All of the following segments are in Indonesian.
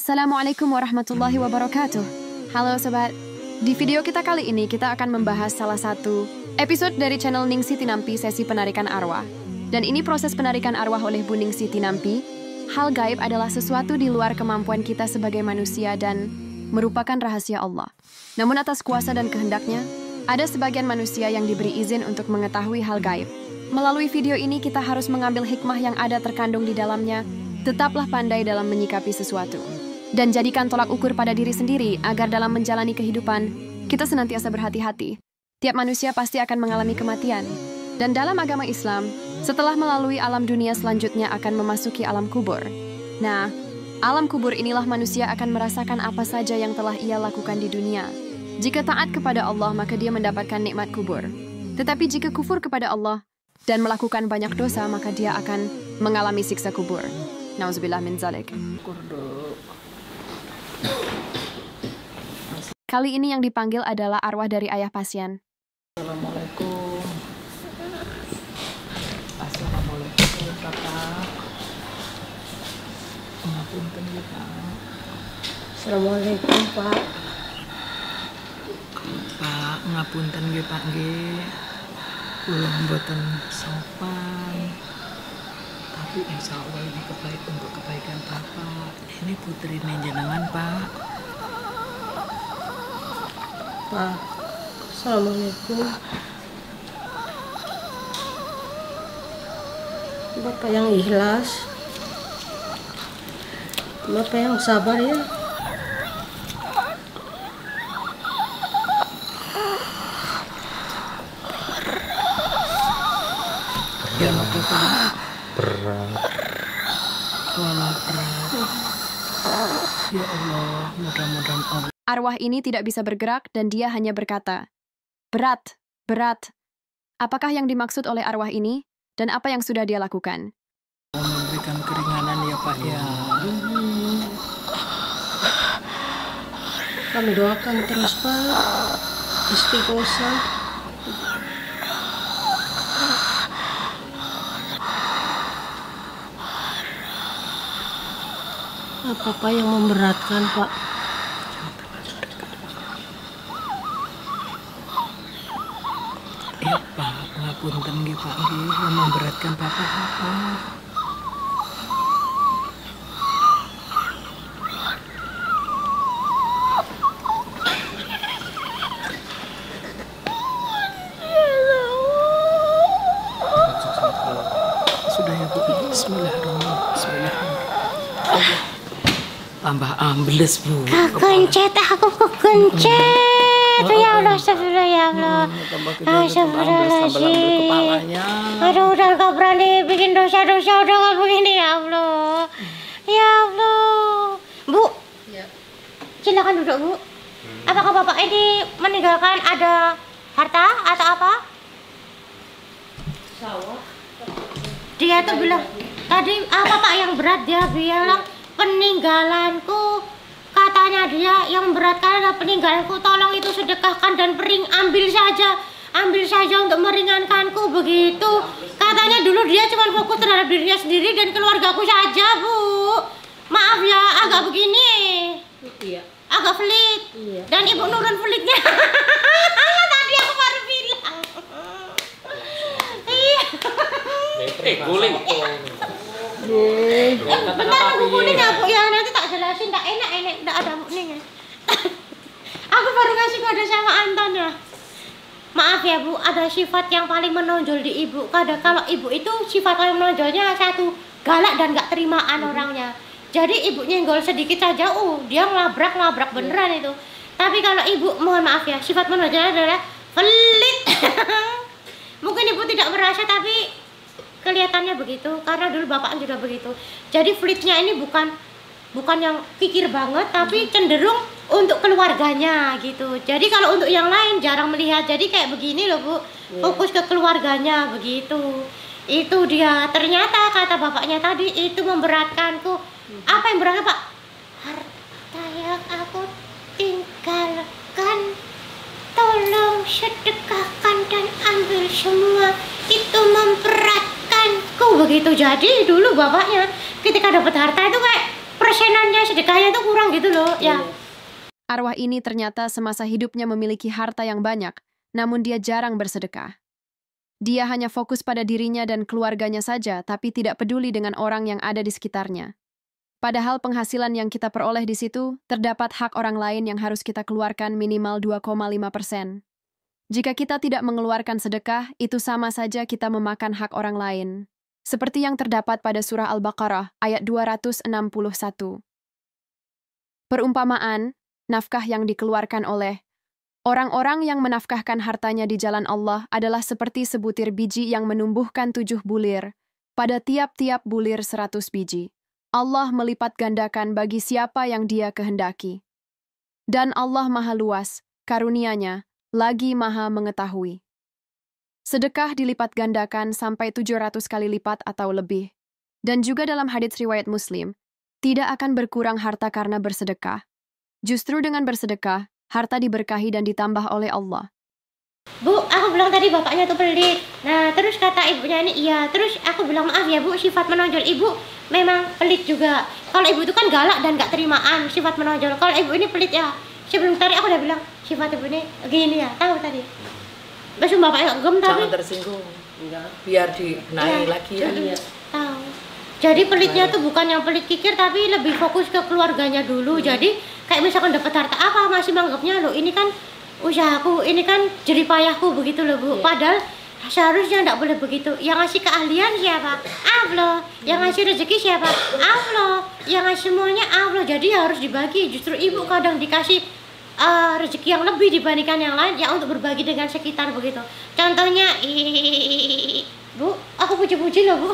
Assalamualaikum warahmatullahi wabarakatuh. Halo sobat, di video kita kali ini kita akan membahas salah satu episode dari channel Ningsih Tinampi sesi penarikan arwah. Dan ini proses penarikan arwah oleh Bu Ningsih Tinampi. Hal gaib adalah sesuatu di luar kemampuan kita sebagai manusia dan merupakan rahasia Allah. Namun atas kuasa dan kehendaknya, ada sebagian manusia yang diberi izin untuk mengetahui hal gaib. Melalui video ini kita harus mengambil hikmah yang ada terkandung di dalamnya. Tetaplah pandai dalam menyikapi sesuatu. Dan jadikan tolak ukur pada diri sendiri agar dalam menjalani kehidupan, kita senantiasa berhati-hati. Tiap manusia pasti akan mengalami kematian. Dan dalam agama Islam, setelah melalui alam dunia selanjutnya akan memasuki alam kubur. Nah, alam kubur inilah manusia akan merasakan apa saja yang telah ia lakukan di dunia. Jika taat kepada Allah, maka dia mendapatkan nikmat kubur. Tetapi jika kufur kepada Allah dan melakukan banyak dosa, maka dia akan mengalami siksa kubur. Nauzubillah min zalik. Kali ini yang dipanggil adalah arwah dari ayah pasien. Assalamualaikum. Assalamualaikum kakak. Ngapunten ya Pak. Assalamualaikum Pak. Pak, ngapunten nggih Pak nggih. Kula mboten sopan. Tapi insya Allah ini untuk kebaikan Bapak. Ini putri jenengan Pak. Pak. Assalamualaikum. Bapak yang ikhlas. Bapak yang sabar ya. Ya Bapak. Berat. Ya Allah, mudah-mudahan Allah. Arwah ini tidak bisa bergerak dan dia hanya berkata, "Berat, berat." Apakah yang dimaksud oleh arwah ini dan apa yang sudah dia lakukan? Memberikan keringanan ya Pak ya. Kami doakan terus Pak. Istighosah. Apa yang memberatkan Pak? Pak, ngapunten nggih Pak nggih, yang memberatkan Bapak apa? Sudah ya Bu, bismillahirrahmanirrahim. Bismillahirrahmanirrahim. Tambah ambles Bu. Kegencet, aku kegencet. Ya Allah, astagfirullah ya Allah. Astagfirullahaladzim. Kepalanya. Aduh, udah gak berani bikin dosa-dosa, udah gak begini ya Allah. Ya Allah. Bu, silakan duduk Bu. Apakah Bapak ini meninggalkan ada harta atau apa? Sawah. Dia tuh bilang, tadi apa Pak yang berat? Dia bilang, peninggalanku. Katanya dia yang memberatkan adalah peninggalanku, tolong itu sedekahkan dan ambil saja untuk meringankanku, begitu. Katanya dulu dia cuma fokus terhadap dirinya sendiri dan keluargaku saja Bu. Maaf ya, agak begini. Iya. Agak pelit. Iya. Dan ibu nurun pelitnya. Tadi aku baru bilang. Iya. Guling. Bentar aku kuning ya Bu ya, nanti tak jelasin, tak enak, tak ada kuning ya. Aku baru ngasih kode sama Anton ya. Maaf ya Bu, ada sifat yang paling menonjol di ibu. Kalau ibu itu sifat paling menonjolnya satu, galak dan gak terimaan orangnya. Jadi ibu nyenggol sedikit saja, dia ngelabrak beneran itu. Tapi kalau ibu, mohon maaf ya, sifat menonjolnya adalah pelit. Mungkin ibu tidak merasa tapi kelihatannya begitu, karena dulu bapak juga begitu. Jadi flitnya ini bukan yang kikir banget, tapi cenderung untuk keluarganya gitu. Jadi kalau untuk yang lain jarang melihat. Jadi kayak begini loh Bu, fokus ke keluarganya begitu. Itu dia. Ternyata kata bapaknya tadi itu memberatkanku. Apa yang berat Pak? Harta yang aku tinggalkan, tolong sedekahkan dan ambil semua. Itu memberatkanku begitu. Jadi dulu bapaknya ketika dapat harta itu kayak persenannya sedekahnya tuh kurang gitu loh ya. Arwah ini ternyata semasa hidupnya memiliki harta yang banyak, namun dia jarang bersedekah. Dia hanya fokus pada dirinya dan keluarganya saja, tapi tidak peduli dengan orang yang ada di sekitarnya. Padahal penghasilan yang kita peroleh di situ, terdapat hak orang lain yang harus kita keluarkan minimal 2,5%. Jika kita tidak mengeluarkan sedekah, itu sama saja kita memakan hak orang lain. Seperti yang terdapat pada surah Al-Baqarah, ayat 261. Perumpamaan, nafkah yang dikeluarkan oleh orang-orang yang menafkahkan hartanya di jalan Allah adalah seperti sebutir biji yang menumbuhkan 7 bulir, pada tiap-tiap bulir 100 biji. Allah melipat gandakan bagi siapa yang Dia kehendaki. Dan Allah Maha Luas, karunia-Nya, lagi Maha Mengetahui. Sedekah dilipat gandakan sampai 700 kali lipat atau lebih. Dan juga dalam hadits riwayat Muslim, tidak akan berkurang harta karena bersedekah. Justru dengan bersedekah, harta diberkahi dan ditambah oleh Allah. Bu, aku bilang tadi bapaknya tuh pelit. Nah, terus kata ibunya ini iya. Terus aku bilang maaf ya Bu, sifat menonjol ibu memang pelit juga. Kalau ibu itu kan galak dan gak terimaan, sifat menonjol. Kalau ibu ini pelit ya. Sebelum tadi aku udah bilang sifat ibu ini gini ya, tahu tadi. Besok bapaknya gem tapi Jangan tersinggung. Enggak. Biar dibenahi lagi ya. Iya, tahu. Jadi pelitnya tuh bukan yang pelit kikir tapi lebih fokus ke keluarganya dulu. Jadi kayak misalkan dapat harta apa masih menganggapnya loh ini kan usahaku, ini kan jeripayahku begitu loh Bu. Padahal seharusnya enggak boleh begitu. Yang ngasih keahlian siapa? Allah. Yang ngasih rezeki siapa? Allah. Yang ngasih semuanya Allah. Jadi harus dibagi. Justru ibu kadang dikasih rezeki yang lebih dibandingkan yang lain ya untuk berbagi dengan sekitar begitu. Contohnya Bu, aku puji-puji loh Bu.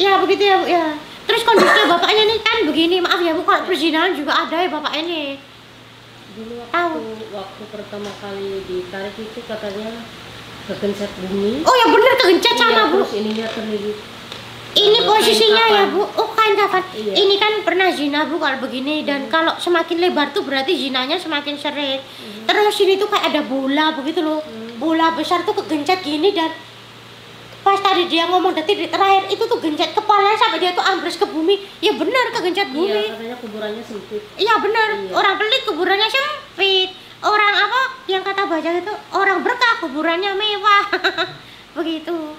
Ya begitu ya Bu ya. Terus kondisinya bapaknya nih kan begini, maaf ya Bu, kalau perzinahan juga ada ya bapak ini. Dulu waktu pertama kali ditarik itu katanya kegencet bumi. Oh ya bener kegencet sama Bu. Terus ininya terlilit. Ini posisinya ya Bu. Oh kain kafan. Iya. Ini kan pernah zina Bu kalau begini dan kalau semakin lebar tuh berarti zinanya semakin sering. Terus sini tuh kayak ada bola begitu loh. Bola besar tuh kegencet gini dan pas tadi dia ngomong detik terakhir itu tuh gencet kepalanya sampai dia tuh ambles ke bumi. Ya benar kegencet bumi. Iya, katanya kuburannya sempit. Iya benar. Iya. Orang pelit kuburannya sempit. Orang apa yang kata baca itu orang berkah kuburannya mewah. Begitu.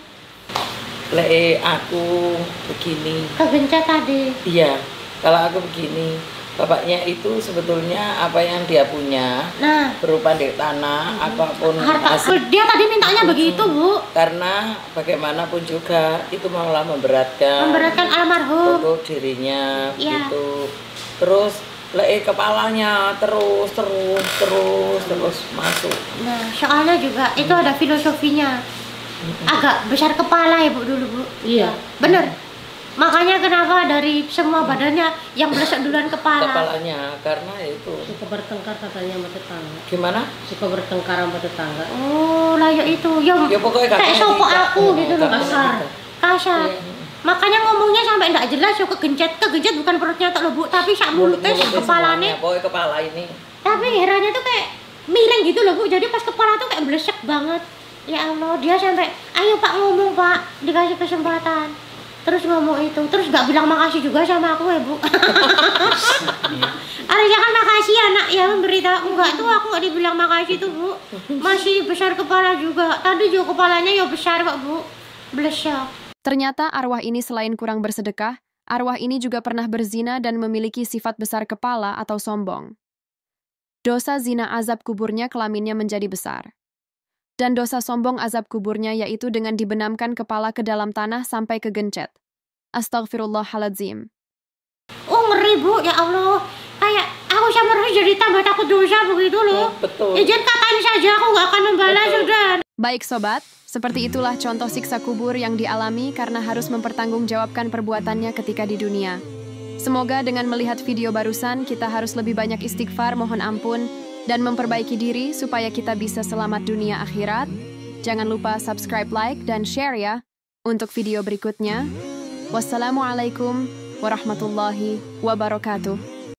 Aku begini. Kegencet tadi. Iya, kalau aku begini, bapaknya itu sebetulnya apa yang dia punya Nah, berupa di tanah apapun harta hasil. dia tadi mintanya begitu Bu. Karena bagaimanapun juga itu malah memberatkan Almarhum. untuk dirinya Iya. gitu. Terus kepalanya terus masuk. Nah, soalnya juga itu ada filosofinya. Agak besar kepala ya Bu dulu Bu. Iya. Bener. Makanya kenapa dari semua badannya yang belesek duluan kepala. Kepalanya karena itu Suka bertengkar katanya sama tetangga. gimana? Suka bertengkar sama tetangga. Oh, lah ya itu. Ya, Ya pokoknya kayak katanya sopo tidak. aku gitu loh. Kasar. Kasar. Makanya ngomongnya sampai enggak jelas yo kegencet bukan perutnya tok lho Bu, tapi sak mulutnya sak kepalanya. Pokoknya kepala ini. Tapi herannya tuh kayak miring gitu loh Bu. Jadi pas kepala tuh kayak blesek banget. Ya Allah, dia sampai, ayo Pak ngomong Pak, dikasih kesempatan. Terus ngomong itu, terus gak bilang makasih juga sama aku ya Bu. Harusnya kan makasih ya nak ya memberitahu. Enggak tuh aku gak dibilang makasih tuh Bu. Masih besar kepala juga. Tadi juga kepalanya ya besar Pak Bu. Blesek. Ternyata arwah ini selain kurang bersedekah, arwah ini juga pernah berzina dan memiliki sifat besar kepala atau sombong. Dosa zina azab kuburnya kelaminnya menjadi besar. Dan dosa sombong azab kuburnya yaitu dengan dibenamkan kepala ke dalam tanah sampai kegencet. Astaghfirullahaladzim. Oh ngeri Bu, ya Allah. Kayak aku sama Rosi jadi tambah takut dosa begitu loh. Betul. Ya jangan katain saja, aku gak akan membalas sudah. Baik sobat, seperti itulah contoh siksa kubur yang dialami karena harus mempertanggungjawabkan perbuatannya ketika di dunia. Semoga dengan melihat video barusan kita harus lebih banyak istighfar, mohon ampun, dan memperbaiki diri supaya kita bisa selamat dunia akhirat. Jangan lupa subscribe, like, dan share ya untuk video berikutnya. Wassalamualaikum warahmatullahi wabarakatuh.